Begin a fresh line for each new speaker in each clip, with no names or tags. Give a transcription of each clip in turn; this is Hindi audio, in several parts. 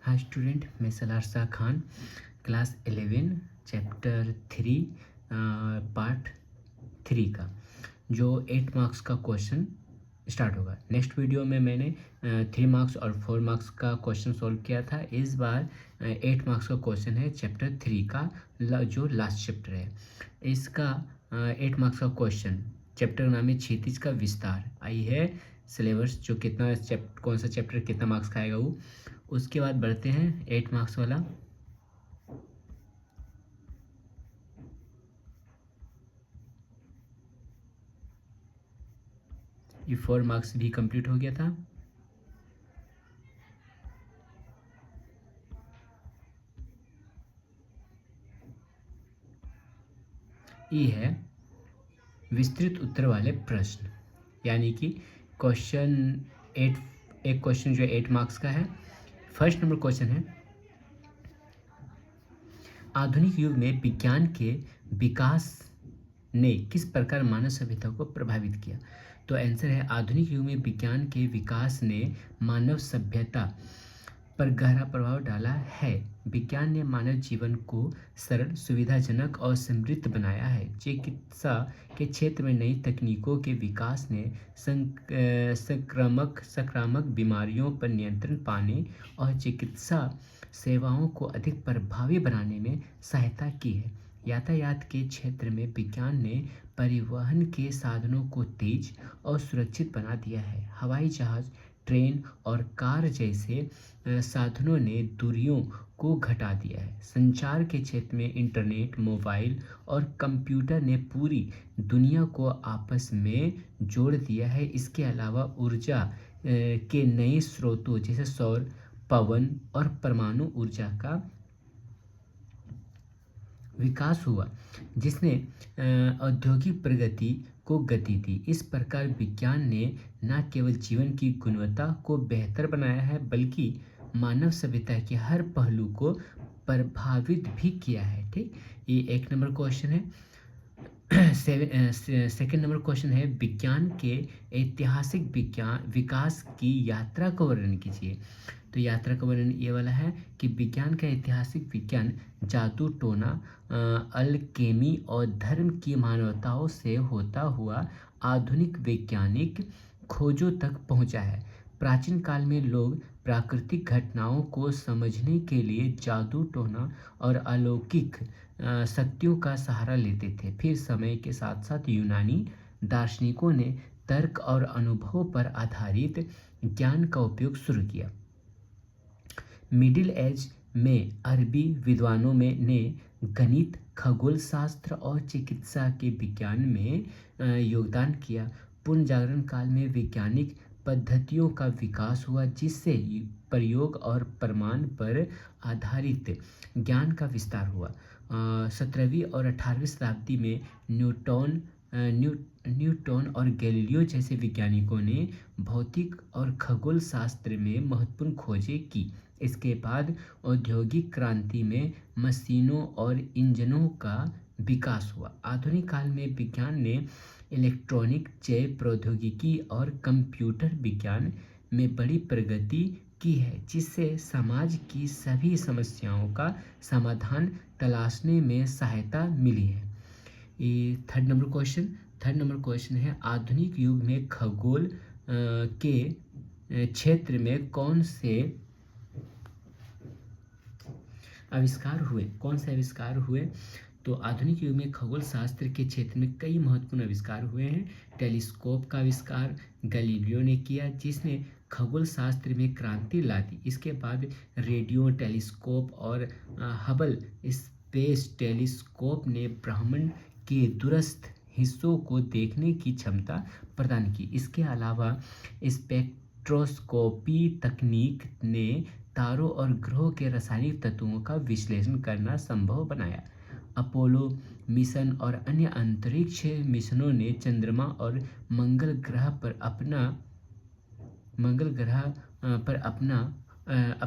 हाँ स्टूडेंट, मैं Salaar Shah Khan, class 11 chapter 3 part 3 का जो 8 मार्क्स का क्वेश्चन स्टार्ट होगा। नेक्स्ट वीडियो में मैंने 3 मार्क्स और 4 मार्क्स का क्वेश्चन सॉल्व किया था। इस बार 8 मार्क्स का क्वेश्चन है चैप्टर 3 का, जो लास्ट चैप्टर है। इसका 8 मार्क्स का क्वेश्चन, चैप्टर का नाम है क्षितिज का विस्तार। आई है सिलेबस जो कितना कौन सा चैप्टर कितना मार्क्स का आएगा वो। उसके बाद बढ़ते हैं 8 मार्क्स वाला। ये 4 मार्क्स भी कंप्लीट हो गया था। ये है विस्तृत उत्तर वाले प्रश्न, यानी कि क्वेश्चन 8, एक क्वेश्चन जो 8 मार्क्स का है। फर्स्ट नंबर क्वेश्चन है, आधुनिक युग में विज्ञान के विकास ने किस प्रकार मानव सभ्यता को प्रभावित किया। तो आंसर है, आधुनिक युग में विज्ञान के विकास ने मानव सभ्यता पर गहरा प्रभाव डाला है। विज्ञान ने मानव जीवन को सरल, सुविधाजनक और समृद्ध बनाया है। चिकित्सा के क्षेत्र में नई तकनीकों के विकास ने संक्रामक बीमारियों पर नियंत्रण पाने और चिकित्सा सेवाओं को अधिक प्रभावी बनाने में सहायता की है। यातायात के क्षेत्र में विज्ञान ने परिवहन के साधनों को तेज और सुरक्षित बना दिया है। हवाई जहाज, ट्रेन और कार जैसे साधनों ने दूरियों को घटा दिया है। संचार के क्षेत्र में इंटरनेट, मोबाइल और कंप्यूटर ने पूरी दुनिया को आपस में जोड़ दिया है। इसके अलावा ऊर्जा के नए स्रोतों जैसे सौर, पवन और परमाणु ऊर्जा का विकास हुआ, जिसने औद्योगिक प्रगति को गति दी। इस प्रकार विज्ञान ने न केवल जीवन की गुणवत्ता को बेहतर बनाया है, बल्कि मानव सभ्यता के हर पहलू को प्रभावित भी किया है। ठीक, ये 1 नंबर क्वेश्चन है। सेकंड नंबर क्वेश्चन है, विज्ञान के ऐतिहासिक विकास की यात्रा का वर्णन कीजिए। तो यात्रा का वर्णन ये वाला है कि विज्ञान का ऐतिहासिक विज्ञान जादू टोना, अलकेमी और धर्म की मानवताओं से होता हुआ आधुनिक वैज्ञानिक खोजों तक पहुंचा है। प्राचीन काल में लोग प्राकृतिक घटनाओं को समझने के लिए जादू टोना और अलौकिक शक्तियों का सहारा लेते थे। फिर समय के साथ साथ यूनानी दार्शनिकों ने तर्क और अनुभव पर आधारित ज्ञान का उपयोग शुरू किया। मिडिल एज में अरबी विद्वानों ने गणित, खगोल शास्त्र और चिकित्सा के विज्ञान में योगदान किया। पुनर्जागरण काल में वैज्ञानिक पद्धतियों का विकास हुआ, जिससे प्रयोग और प्रमाण पर आधारित ज्ञान का विस्तार हुआ। 17वीं और 18वीं शताब्दी में न्यूटन और गैलीलियो जैसे वैज्ञानिकों ने भौतिक और खगोल शास्त्र में महत्वपूर्ण खोजें की। इसके बाद औद्योगिक क्रांति में मशीनों और इंजनों का विकास हुआ। आधुनिक काल में विज्ञान ने इलेक्ट्रॉनिक, जैव प्रौद्योगिकी और कंप्यूटर विज्ञान में बड़ी प्रगति की है, जिससे समाज की सभी समस्याओं का समाधान तलाशने में सहायता मिली है। ये थर्ड नंबर क्वेश्चन है, आधुनिक युग में खगोल के क्षेत्र में कौन से आविष्कार हुए। तो आधुनिक युग में खगोल शास्त्र के क्षेत्र में कई महत्वपूर्ण आविष्कार हुए हैं। टेलीस्कोप का आविष्कार गैलीलियो ने किया, जिसने खगोल शास्त्र में क्रांति ला दी। इसके बाद रेडियो टेलीस्कोप और हबल स्पेस टेलीस्कोप ने ब्रह्मांड के दूरस्थ हिस्सों को देखने की क्षमता प्रदान की। इसके अलावा स्पेक्ट्रोस्कोपी तकनीक ने तारों और ग्रहों के रासायनिक तत्वों का विश्लेषण करना संभव बनाया। अपोलो मिशन और अन्य अंतरिक्ष मिशनों ने चंद्रमा और मंगल ग्रह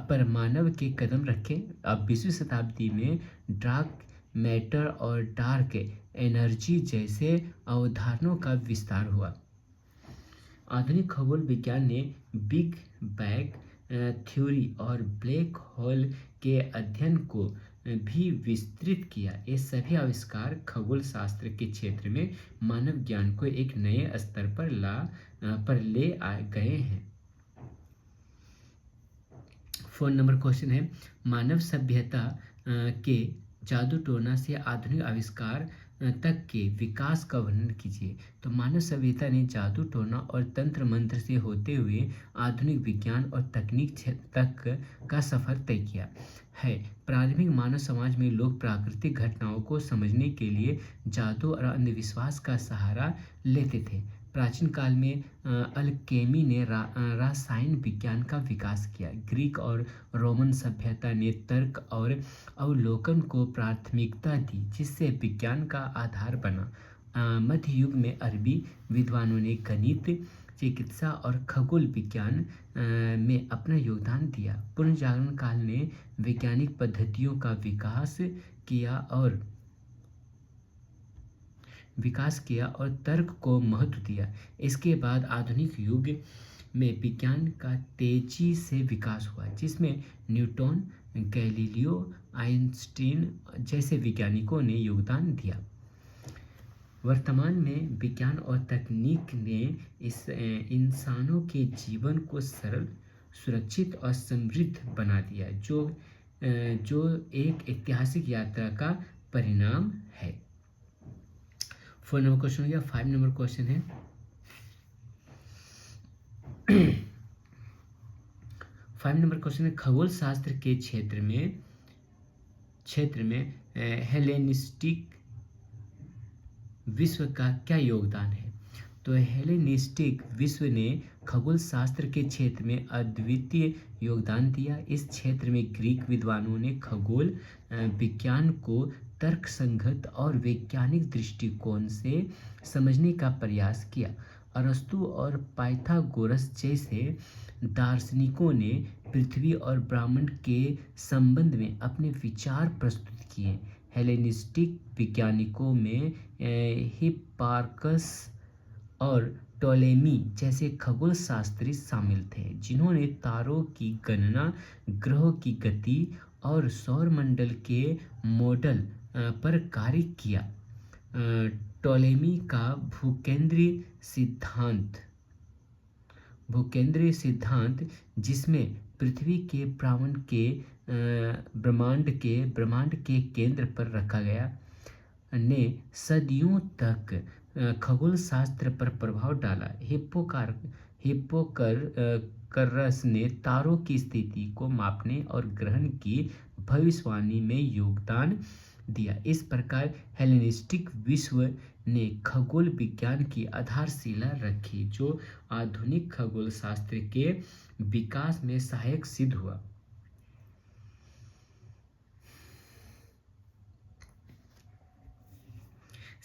पर मानव के कदम रखे। अब 20वीं शताब्दी में डार्क मैटर और डार्क एनर्जी जैसे अवधारणाओं का विस्तार हुआ। आधुनिक खगोल विज्ञान ने बिग बैंग थ्योरी और ब्लैक होल के अध्ययन को भी विस्तृत किया। ये सभी आविष्कार खगोल शास्त्र के क्षेत्र में मानव ज्ञान को एक नए स्तर पर ले आ गए हैं। 4 नंबर क्वेश्चन है, मानव सभ्यता के जादू टोना से आधुनिक आविष्कार तक के विकास का वर्णन कीजिए। तो मानव सभ्यता ने जादू टोना और तंत्र मंत्र से होते हुए आधुनिक विज्ञान और तकनीक तक का सफर तय किया है। प्रारंभिक मानव समाज में लोग प्राकृतिक घटनाओं को समझने के लिए जादू और अंधविश्वास का सहारा लेते थे। प्राचीन काल में अल्केमी ने रसायन विज्ञान का विकास किया। ग्रीक और रोमन सभ्यता ने तर्क और अवलोकन को प्राथमिकता दी, जिससे विज्ञान का आधार बना। मध्य युग में अरबी विद्वानों ने गणित, चिकित्सा और खगोल विज्ञान में अपना योगदान दिया। पुनर्जागरण काल ने वैज्ञानिक पद्धतियों का विकास किया और तर्क को महत्व दिया। इसके बाद आधुनिक युग में विज्ञान का तेजी से विकास हुआ, जिसमें न्यूटन, गैलीलियो, आइंस्टीन जैसे वैज्ञानिकों ने योगदान दिया। वर्तमान में विज्ञान और तकनीक ने इंसानों के जीवन को सरल, सुरक्षित और समृद्ध बना दिया, जो एक ऐतिहासिक यात्रा का परिणाम है। 4 नंबर क्वेश्चन हो गया। 5 नंबर क्वेश्चन है, 5 नंबर क्वेश्चन है, खगोल शास्त्र के क्षेत्र में हेलेनिस्टिक विश्व का क्या योगदान है। तो हेलेनिस्टिक विश्व ने खगोल शास्त्र के क्षेत्र में अद्वितीय योगदान दिया। इस क्षेत्र में ग्रीक विद्वानों ने खगोल विज्ञान को तर्कसंगत और वैज्ञानिक दृष्टिकोण से समझने का प्रयास किया। अरस्तु और पाइथागोरस जैसे दार्शनिकों ने पृथ्वी और ब्रह्मांड के संबंध में अपने विचार प्रस्तुत किए। हेलेनिस्टिक वैज्ञानिकों में हिप्पार्कस और टोलेमी जैसे खगोल शास्त्री शामिल थे, जिन्होंने तारों की गणना, ग्रहों की गति और सौरमंडल के मॉडल पर कार्य किया। टोलेमी का भूकेंद्रीय सिद्धांत, जिसमें पृथ्वी के ब्रह्मांड के केंद्र पर रखा गया, ने सदियों तक खगोल शास्त्र पर प्रभाव डाला। हिप्पोकरस ने तारों की स्थिति को मापने और ग्रहण की भविष्यवाणी में योगदान दिया। इस प्रकार हेलेनिस्टिक विश्व ने खगोल विज्ञान की आधारशिला रखी, जो आधुनिक खगोल शास्त्र के विकास में सहायक सिद्ध हुआ।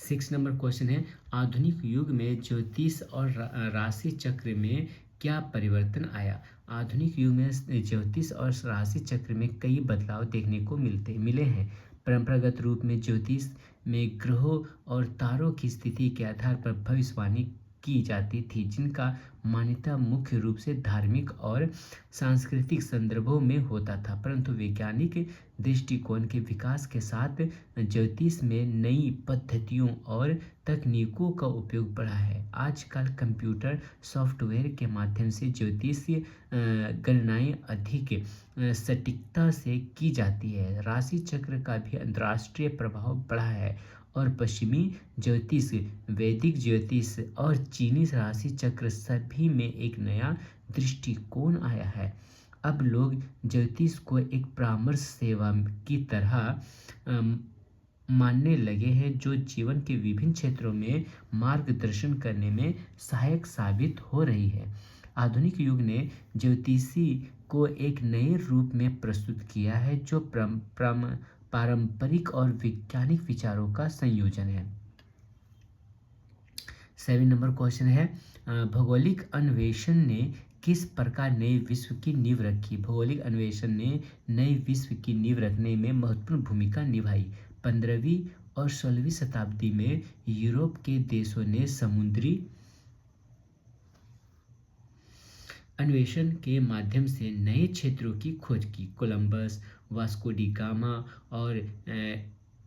6 नंबर क्वेश्चन है, आधुनिक युग में ज्योतिष और राशि चक्र में क्या परिवर्तन आया। आधुनिक युग में ज्योतिष और राशि चक्र में कई बदलाव देखने को मिले हैं। परंपरागत रूप में ज्योतिष में ग्रहों और तारों की स्थिति के आधार पर भविष्यवाणी की जाती थी, जिनका मान्यता मुख्य रूप से धार्मिक और सांस्कृतिक संदर्भों में होता था। परंतु वैज्ञानिक दृष्टिकोण के विकास के साथ ज्योतिष में नई पद्धतियों और तकनीकों का उपयोग बढ़ा है। आजकल कंप्यूटर सॉफ्टवेयर के माध्यम से ज्योतिषीय गणनाएं अधिक सटीकता से की जाती है। राशि चक्र का भी अंतर्राष्ट्रीय प्रभाव बढ़ा है और पश्चिमी ज्योतिष, वैदिक ज्योतिष और चीनी राशि चक्र सभी में एक नया दृष्टिकोण आया है। अब लोग ज्योतिष को एक परामर्श सेवा की तरह मानने लगे हैं, जो जीवन के विभिन्न क्षेत्रों में मार्गदर्शन करने में सहायक साबित हो रही है। आधुनिक युग ने ज्योतिषी को एक नए रूप में प्रस्तुत किया है, जो पारंपरिक और वैज्ञानिक विचारों का संयोजन है। 7 नंबर क्वेश्चन है, भौगोलिक अन्वेषण ने किस प्रकार नए विश्व की नींव रखी। भौगोलिक अन्वेषण ने नए विश्व की नींव रखने में महत्वपूर्ण भूमिका निभाई। 15वीं और 16वीं शताब्दी में यूरोप के देशों ने समुद्री अन्वेषण के माध्यम से नए क्षेत्रों की खोज की। कोलंबस, वास्को डी गामा और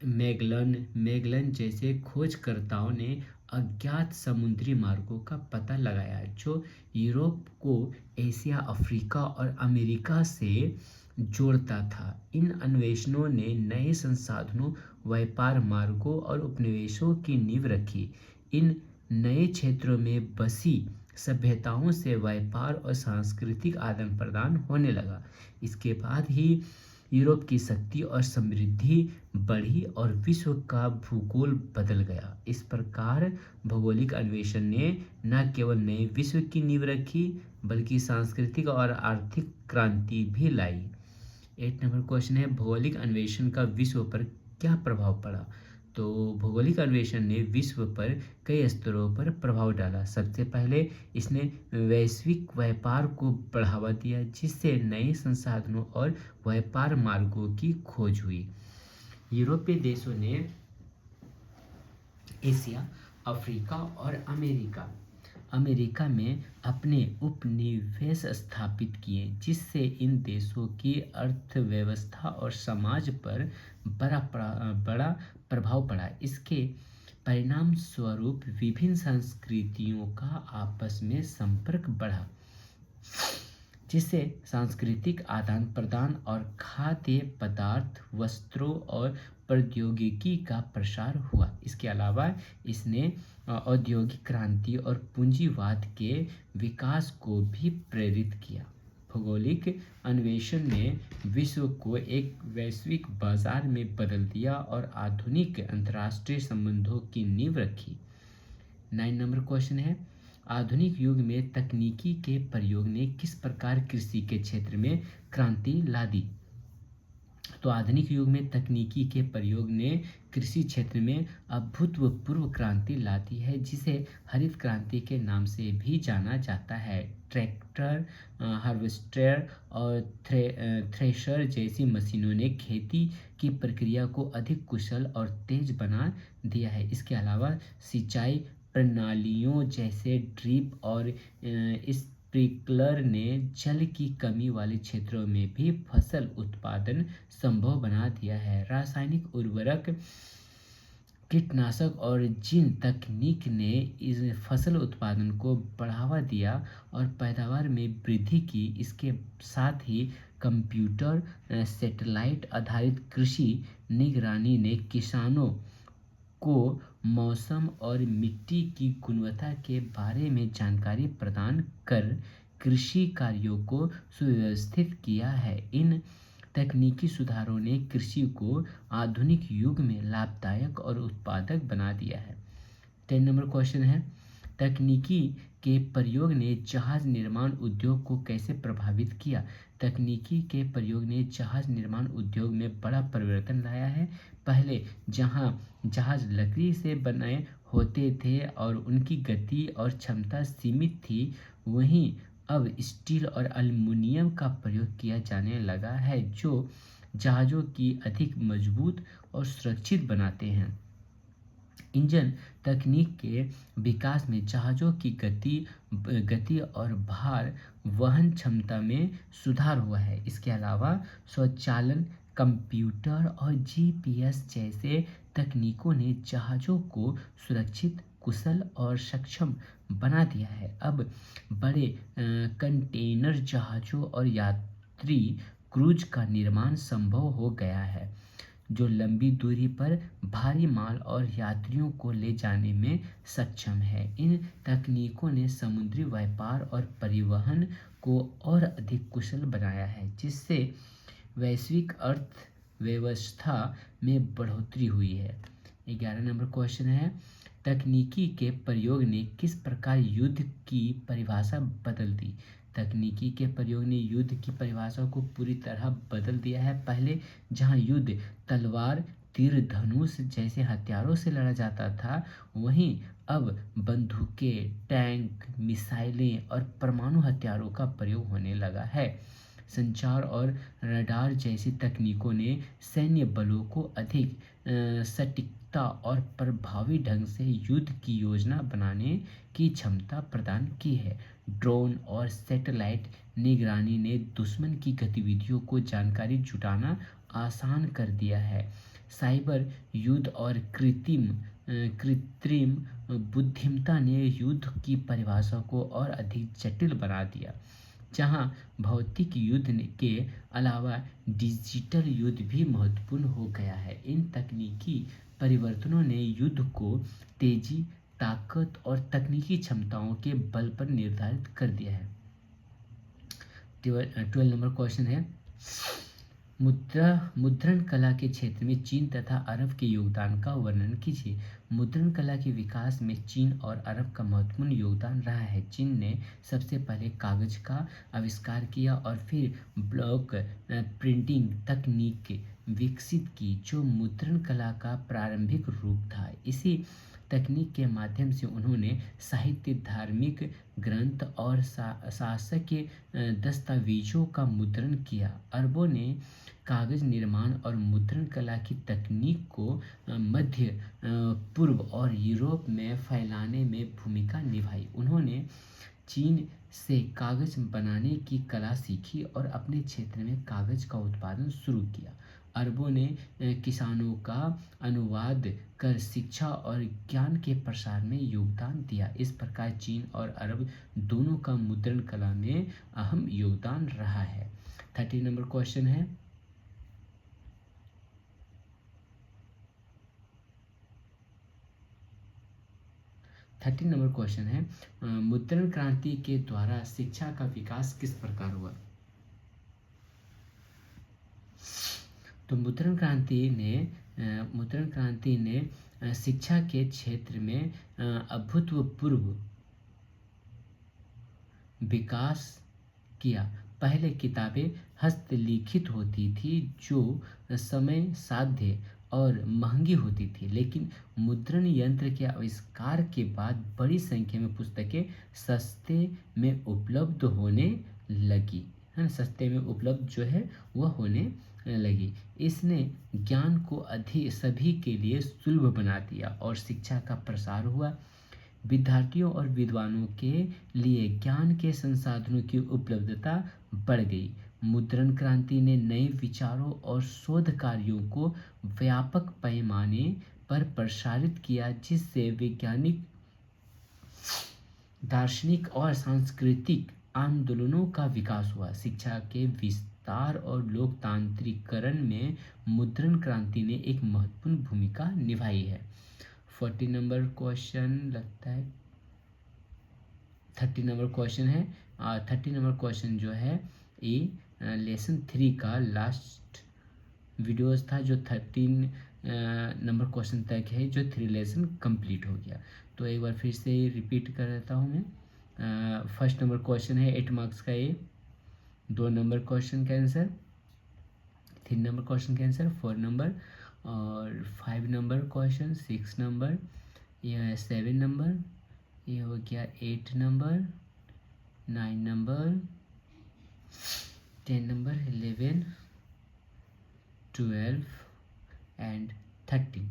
मैगलन जैसे खोजकर्ताओं ने अज्ञात समुद्री मार्गों का पता लगाया जो यूरोप को एशिया, अफ्रीका और अमेरिका से जोड़ता था। इन अन्वेषणों ने नए संसाधनों, व्यापार मार्गों और उपनिवेशों की नींव रखी। इन नए क्षेत्रों में बसी सभ्यताओं से व्यापार और सांस्कृतिक आदान प्रदान होने लगा। इसके बाद ही यूरोप की शक्ति और समृद्धि बढ़ी और विश्व का भूगोल बदल गया। इस प्रकार भौगोलिक अन्वेषण ने न केवल नए विश्व की नींव रखी बल्कि सांस्कृतिक और आर्थिक क्रांति भी लाई। 8 नंबर क्वेश्चन है, भौगोलिक अन्वेषण का विश्व पर क्या प्रभाव पड़ा। तो भौगोलिक अन्वेषण ने विश्व पर कई स्तरों पर प्रभाव डाला। सबसे पहले इसने वैश्विक व्यापार को बढ़ावा दिया जिससे नए संसाधनों और व्यापार मार्गों की खोज हुई। यूरोपीय देशों ने एशिया, अफ्रीका और अमेरिका में अपने उपनिवेश स्थापित किए जिससे इन देशों की अर्थव्यवस्था और समाज पर बड़ा प्रभाव पड़ा। इसके परिणाम स्वरूप विभिन्न संस्कृतियों का आपस में संपर्क बढ़ा जिससे सांस्कृतिक आदान प्रदान और खाद्य पदार्थ, वस्त्रों और प्रौद्योगिकी का प्रसार हुआ। इसके अलावा इसने औद्योगिक क्रांति और पूंजीवाद के विकास को भी प्रेरित किया। भौगोलिक अन्वेषण ने विश्व को एक वैश्विक बाजार में बदल दिया और आधुनिक अंतर्राष्ट्रीय संबंधों की नींव रखी। 9 नंबर क्वेश्चन है, आधुनिक युग में तकनीकी के प्रयोग ने किस प्रकार कृषि के क्षेत्र में क्रांति ला दी। तो आधुनिक युग में तकनीकी के प्रयोग ने कृषि क्षेत्र में अभूतपूर्व क्रांति ला दी है जिसे हरित क्रांति के नाम से भी जाना जाता है। ट्रैक्टर, हार्वेस्टर और थ्रेशर जैसी मशीनों ने खेती की प्रक्रिया को अधिक कुशल और तेज बना दिया है। इसके अलावा सिंचाई प्रणालियों जैसे ड्रिप और स्प्रिंकलर ने जल की कमी वाले क्षेत्रों में भी फसल उत्पादन संभव बना दिया है। रासायनिक उर्वरक, कीटनाशक और जीन तकनीक ने इस फसल उत्पादन को बढ़ावा दिया और पैदावार में वृद्धि की। इसके साथ ही कंप्यूटर, सैटेलाइट आधारित कृषि निगरानी ने किसानों को मौसम और मिट्टी की गुणवत्ता के बारे में जानकारी प्रदान कर कृषि कार्यों को सुव्यवस्थित किया है। इन तकनीकी सुधारों ने कृषि को आधुनिक युग में लाभदायक और उत्पादक बना दिया है। 10 नंबर क्वेश्चन है, तकनीकी के प्रयोग ने जहाज निर्माण उद्योग को कैसे प्रभावित किया। तकनीकी के प्रयोग ने जहाज निर्माण उद्योग में बड़ा परिवर्तन लाया है। पहले जहां जहाज लकड़ी से बने होते थे और उनकी गति और क्षमता सीमित थी, वहीं अब स्टील और एल्युमिनियम का प्रयोग किया जाने लगा है जो जहाज़ों की अधिक मजबूत और सुरक्षित बनाते हैं। इंजन तकनीक के विकास में जहाज़ों की गति और भार वहन क्षमता में सुधार हुआ है। इसके अलावा स्वचालन, कंप्यूटर और जीपीएस जैसे तकनीकों ने जहाज़ों को सुरक्षित, कुशल और सक्षम बना दिया है। अब बड़े कंटेनर जहाज़ों और यात्री क्रूज का निर्माण संभव हो गया है जो लंबी दूरी पर भारी माल और यात्रियों को ले जाने में सक्षम है। इन तकनीकों ने समुद्री व्यापार और परिवहन को और अधिक कुशल बनाया है जिससे वैश्विक अर्थव्यवस्था में बढ़ोतरी हुई है। 11 नंबर क्वेश्चन है, तकनीकी के प्रयोग ने किस प्रकार युद्ध की परिभाषा बदल दी। तकनीकी के प्रयोग ने युद्ध की परिभाषा को पूरी तरह बदल दिया है। पहले जहां युद्ध तलवार, तीर धनुष जैसे हथियारों से लड़ा जाता था, वहीं अब बंदूकें, टैंक, मिसाइलें और परमाणु हथियारों का प्रयोग होने लगा है। संचार और रडार जैसी तकनीकों ने सैन्य बलों को अधिक सटीकता और प्रभावी ढंग से युद्ध की योजना बनाने की क्षमता प्रदान की है। ड्रोन और सैटेलाइट निगरानी ने दुश्मन की गतिविधियों को जानकारी जुटाना आसान कर दिया है। साइबर युद्ध और कृत्रिम बुद्धिमत्ता ने युद्ध की परिभाषा को और अधिक जटिल बना दिया, जहां भौतिक युद्ध के अलावा डिजिटल युद्ध भी महत्वपूर्ण हो गया है। इन तकनीकी परिवर्तनों ने युद्ध को तेजी, ताकत और तकनीकी क्षमताओं के बल पर निर्धारित कर दिया है। 12 नंबर क्वेश्चन है, मुद्रण कला के क्षेत्र में चीन तथा अरब के योगदान का वर्णन कीजिए। मुद्रण कला के विकास में चीन और अरब का महत्वपूर्ण योगदान रहा है। चीन ने सबसे पहले कागज का आविष्कार किया और फिर ब्लॉक प्रिंटिंग तकनीक विकसित की, जो मुद्रण कला का प्रारंभिक रूप था। इसी तकनीक के माध्यम से उन्होंने साहित्य, धार्मिक ग्रंथ और शासकीय दस्तावेजों का मुद्रण किया। अरबों ने कागज निर्माण और मुद्रण कला की तकनीक को मध्य पूर्व और यूरोप में फैलाने में भूमिका निभाई। उन्होंने चीन से कागज बनाने की कला सीखी और अपने क्षेत्र में कागज का उत्पादन शुरू किया। अरबों ने किसानों का अनुवाद कर शिक्षा और ज्ञान के प्रसार में योगदान दिया। इस प्रकार चीन और अरब दोनों का मुद्रण कला में अहम योगदान रहा है। 30 नंबर क्वेश्चन है, मुद्रण क्रांति के द्वारा शिक्षा का विकास किस प्रकार हुआ। तो मुद्रण क्रांति ने शिक्षा के क्षेत्र में अभूतपूर्व विकास किया। पहले किताबें हस्तलिखित होती थी, जो समय साध्य और महंगी होती थी, लेकिन मुद्रण यंत्र के आविष्कार के बाद बड़ी संख्या में पुस्तकें सस्ते में उपलब्ध होने लगी, है ना। सस्ते में उपलब्ध जो है वह होने लगी। इसने ज्ञान को अधिक सभी के लिए सुलभ बना दिया और शिक्षा का प्रसार हुआ। विद्यार्थियों और विद्वानों के लिए ज्ञान के संसाधनों की उपलब्धता बढ़ गई। मुद्रण क्रांति ने नए विचारों और शोध कार्यों को व्यापक पैमाने पर प्रसारित किया, जिससे वैज्ञानिक, दार्शनिक और सांस्कृतिक आंदोलनों का विकास हुआ। शिक्षा के विस्तार और लोकतांत्रिकरण में मुद्रण क्रांति ने एक महत्वपूर्ण भूमिका निभाई है। 40 नंबर क्वेश्चन लगता है 30 नंबर क्वेश्चन है। 30 नंबर क्वेश्चन जो है ये लेसन 3 का लास्ट वीडियोस था, जो 13 नंबर क्वेश्चन तक है, जो 3 लेसन कंप्लीट हो गया। तो एक बार फिर से रिपीट कर देता हूँ मैं। फर्स्ट नंबर क्वेश्चन है 8 मार्क्स का ये, 2 नंबर क्वेश्चन का आंसर, 3 नंबर क्वेश्चन का आंसर, 4 नंबर और 5 नंबर क्वेश्चन, 6 नंबर, यह 7 नंबर, ये हो गया 8 नंबर, 9 नंबर, 10 नंबर, 11, 12 एंड 13।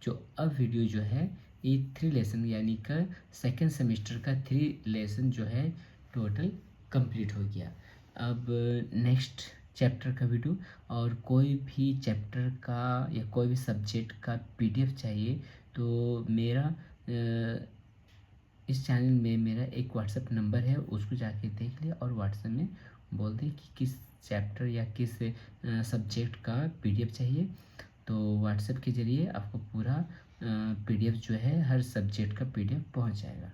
जो अब वीडियो जो है ये 3 लेसन यानी कि सेकेंड सेमेस्टर का 3 लेसन जो है टोटल कंप्लीट हो गया। अब नेक्स्ट चैप्टर का वीडियो और कोई भी चैप्टर का या कोई भी सब्जेक्ट का पीडीएफ चाहिए तो मेरा इस चैनल में मेरा एक व्हाट्सएप नंबर है, उसको जाके देख ले और व्हाट्सएप में बोल दे कि किस चैप्टर या किस सब्जेक्ट का पीडीएफ चाहिए। तो व्हाट्सएप के ज़रिए आपको पूरा पीडीएफ जो है हर सब्जेक्ट का पीडीएफ पहुंच जाएगा।